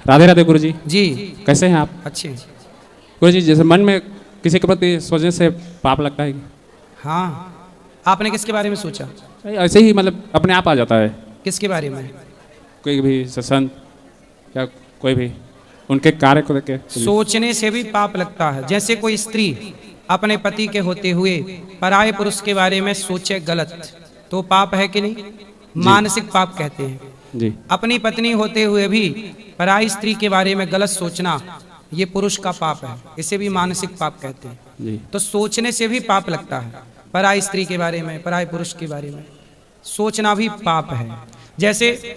राधे राधे गुरु जी। जी कैसे हैं आप? अच्छे। गुरु जी, जैसे मन में किसी के प्रति सोचने से पाप लगता है? हाँ, आपने किसके बारे में सोचा? ऐसे ही मतलब अपने आप आ जाता है। किसके बारे में? कोई भी सत्संग या कोई भी उनके कार्य को देख के सोचने से भी पाप लगता है। जैसे कोई स्त्री अपने पति के होते हुए पराये पुरुष के बारे में सोचे गलत, तो पाप है कि नहीं? मानसिक पाप कहते हैं जी। अपनी पत्नी होते हुए भी पराई स्त्री के बारे में गलत सोचना, ये पुरुष का पाप है, इसे भी मानसिक पाप कहते हैं जी। तो सोचने से भी पाप लगता है। पराई स्त्री के बारे में, पराये पुरुष के बारे में सोचना भी पाप है। जैसे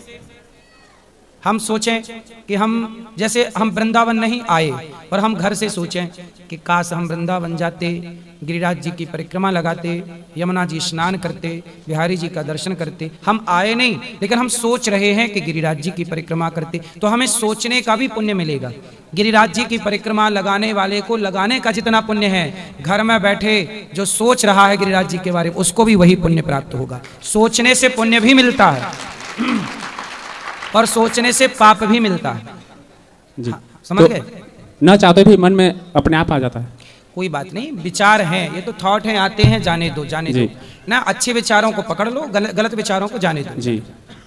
हम सोचें कि जैसे हम वृंदावन नहीं आए और हम घर से सोचें कि काश हम वृंदावन जाते, गिरिराज जी की परिक्रमा लगाते, यमुना जी स्नान करते, बिहारी जी का दर्शन करते। हम आए नहीं, लेकिन हम सोच रहे हैं कि गिरिराज जी की परिक्रमा करते, तो हमें सोचने का भी पुण्य मिलेगा। गिरिराज जी की परिक्रमा लगाने वाले को लगाने का जितना पुण्य है, घर में बैठे जो सोच रहा है गिरिराज जी के बारे में, उसको भी वही पुण्य प्राप्त होगा। सोचने से पुण्य भी मिलता है और सोचने से पाप भी मिलता है जी। हाँ, समझ गए? न चाहते भी मन में अपने आप आ जाता है। कोई बात नहीं, विचार हैं, ये तो थॉट हैं, आते हैं, जाने दो ना। अच्छे विचारों को पकड़ लो, गलत विचारों को जाने दो जी।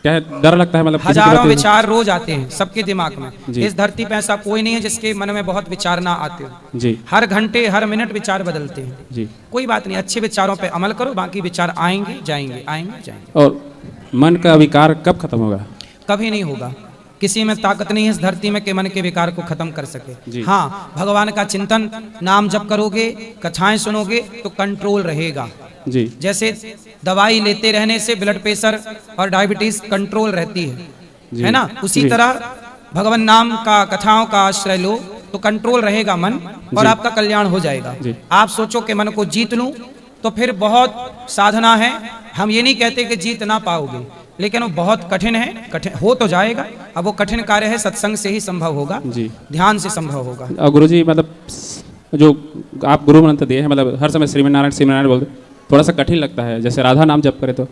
क्या डर लगता है? मतलब हजारों विचार रोज आते हैं सबके दिमाग में। इस धरती पे ऐसा कोई नहीं है जिसके मन में बहुत विचार ना आते हो जी। हर घंटे हर मिनट विचार बदलते हैं जी। कोई बात नहीं, अच्छे विचारों पे अमल करो, बाकी विचार आएंगे जाएंगे, आएंगे जाएंगे। और मन का विकार कब खत्म होगा? कभी नहीं होगा। किसी में ताकत नहीं है इस धरती में कि मन के विकार को खत्म कर सके। हाँ, भगवान का चिंतन, नाम जप करोगे, कथाएं सुनोगे तो कंट्रोल रहेगा जी। जैसे दवाई लेते रहने से ब्लड प्रेशर और डायबिटीज कंट्रोल रहती है ना, उसी तरह भगवान नाम का, कथाओं का आश्रय लो तो कंट्रोल रहेगा मन और आपका कल्याण हो जाएगा। आप सोचो कि मन को जीत लूं, तो फिर बहुत साधना है। हम ये नहीं कहते कि जीत ना पाओगे, लेकिन वो बहुत कठिन है। कठिन हो तो जाएगा, अब वो कठिन कार्य है, सत्संग से ही संभव होगा जी, ध्यान से संभव होगा। और गुरुजी, मतलब जो आप गुरु मंत्र दिए हैं, मतलब हर समय श्रीमन नारायण बोलते, थोड़ा सा कठिन लगता है। जैसे राधा नाम जप करे तो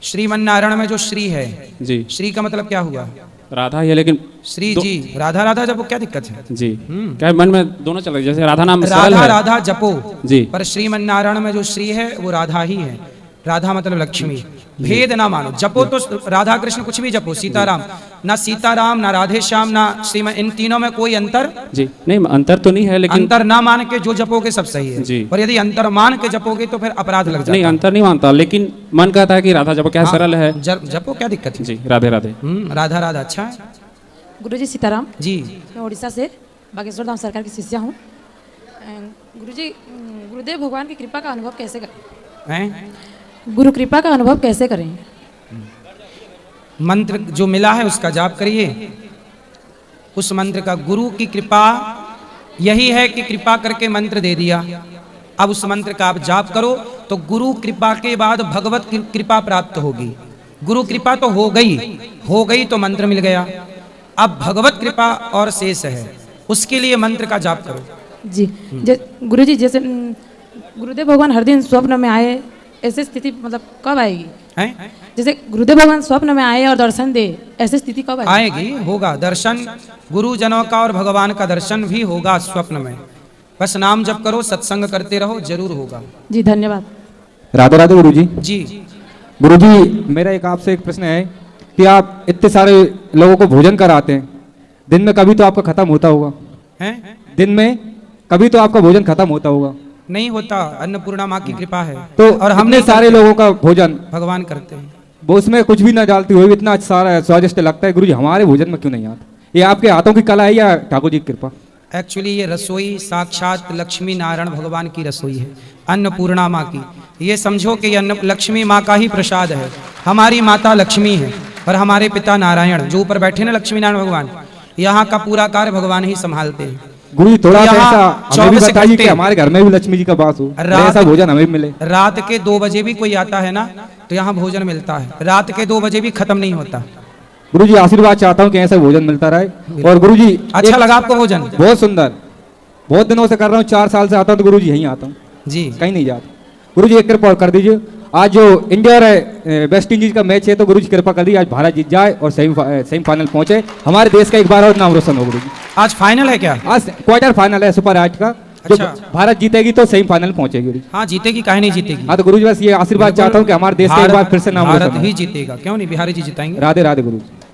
श्रीमन नारायण में जो श्री है जी, श्री का मतलब क्या हुआ? राधा ही है, लेकिन श्री जी राधा राधा जपो, क्या दिक्कत है जी? क्या मन में दोनों चल रहे, जैसे राधा नाम राधा राधा जपो जी, पर श्रीमन नारायण में जो श्री है वो राधा ही है। राधा मतलब लक्ष्मी, भेद ना मानो। जपो तो राधा कृष्ण कुछ भी जपो, सीताराम ना, सीताराम ना राधे श्याम ना श्रीमन, इन तीनों में कोई अंतर जी नहीं। अंतर तो नहीं है, लेकिन अंतर ना मान के जो जपोगे सब सही है जी। और यदि अंतर मान के जपोगे तो फिर अपराध लग जाता है। नहीं, अंतर नहीं मानता, लेकिन मन कहता है कि राधा जपो, क्या सरल है, जपो, क्या दिक्कत है जी। राधे राधे। राधा राधा अच्छा है। गुरुजी सीताराम जी, मैं उड़ीसा से बागेश्वर धाम सरकार की शिष्या हूँ। गुरुजी, गुरुदेव भगवान की कृपा का अनुभव कैसे करें? गुरु कृपा का अनुभव कैसे करें? मंत्र जो मिला है उसका जाप करिए। उस मंत्र का, गुरु की कृपा यही है कि कृपा करके मंत्र दे दिया, अब उस मंत्र का आप जाप करो तो गुरु कृपा के बाद भगवत कृपा प्राप्त होगी। गुरु कृपा तो हो गई तो मंत्र मिल गया, अब भगवत कृपा और शेष है, उसके लिए मंत्र का जाप करो जी। गुरुजी, जैसे गुरुदेव भगवान हर दिन स्वप्न में आए, ऐसी स्थिति मतलब कब आएगी? जैसे गुरुदेव भगवान स्वप्न में आए और दर्शन दे, ऐसी स्थिति कब आएगी? होगा दर्शन, गुरुजनों का और भगवान का दर्शन भी होगा स्वप्न में। बस नाम जप करो, सत्संग करते रहो, जरूर होगा जी। धन्यवाद। राधे राधे गुरुजी। जी गुरुजी, मेरा एक आपसे एक प्रश्न है कि आप इतने सारे लोगों को भोजन कराते हैं, दिन में कभी तो आपका खत्म होता होगा है? दिन में कभी तो आपका भोजन खत्म होता होगा? नहीं होता, अन्नपूर्णा माँ की कृपा है। तो और हमने सारे लोगों का भोजन भगवान करते हैं, वो उसमें कुछ भी ना डालती हुई इतना सारा स्वादिष्ट लगता है। गुरुजी, हमारे भोजन में क्यों नहीं आता? ये आपके हाथों की कला है या ठाकुर जी की कृपा? एक्चुअली ये रसोई साक्षात लक्ष्मी नारायण भगवान की रसोई है, अन्नपूर्णा माँ की। ये समझो कि ये लक्ष्मी माँ का ही प्रसाद है। हमारी माता लक्ष्मी है और हमारे पिता नारायण जो ऊपर बैठे ना, लक्ष्मी नारायण भगवान, यहाँ का पूरा कार्य भगवान ही संभालते हैं। गुरु जी, थोड़ा सा हमें भी बताइए कि हमारे घर में भी लक्ष्मी जी का वास हो, ऐसा भोजन हमें भी मिले। रात के 2 बजे भी कोई आता है ना तो यहाँ भोजन मिलता है, रात के 2 बजे भी खत्म नहीं होता। गुरु जी, आशीर्वाद चाहता हूँ कि ऐसा भोजन मिलता रहे। और गुरु जी, अच्छा लगा आपको भोजन? बहुत सुंदर, बहुत दिनों से कर रहा हूँ, 4 साल से आता हूँ तो गुरु जी यहीं आता हूँ जी, कहीं नहीं जाता। गुरु जी, एक कृपा कर दीजिए, आज जो इंडिया और वेस्ट इंडीज का मैच है तो गुरु जी कृपा कर दी आज भारत जीत जाए और सेमीफाइनल पहुंचे, हमारे देश का एक बार और नाम रोशन हो गुरु जी। आज फाइनल है क्या? आज क्वार्टर फाइनल है सुपर 8 का। जो अच्छा। भारत जीतेगी तो सेमीफाइनल पहुंचेगी गुरु जी। हाँ जीतेगी, काहे नहीं जीतेगी। हाँ तो गुरु जी बस ये आशीर्वाद चाहता हूँ कि हमारे देश का एक बार फिर से नाम रोशन भारत हो। ही जीतेगा, क्यों नहीं, बिहारी जी जिताएंगे। राधे राधे गुरु जी।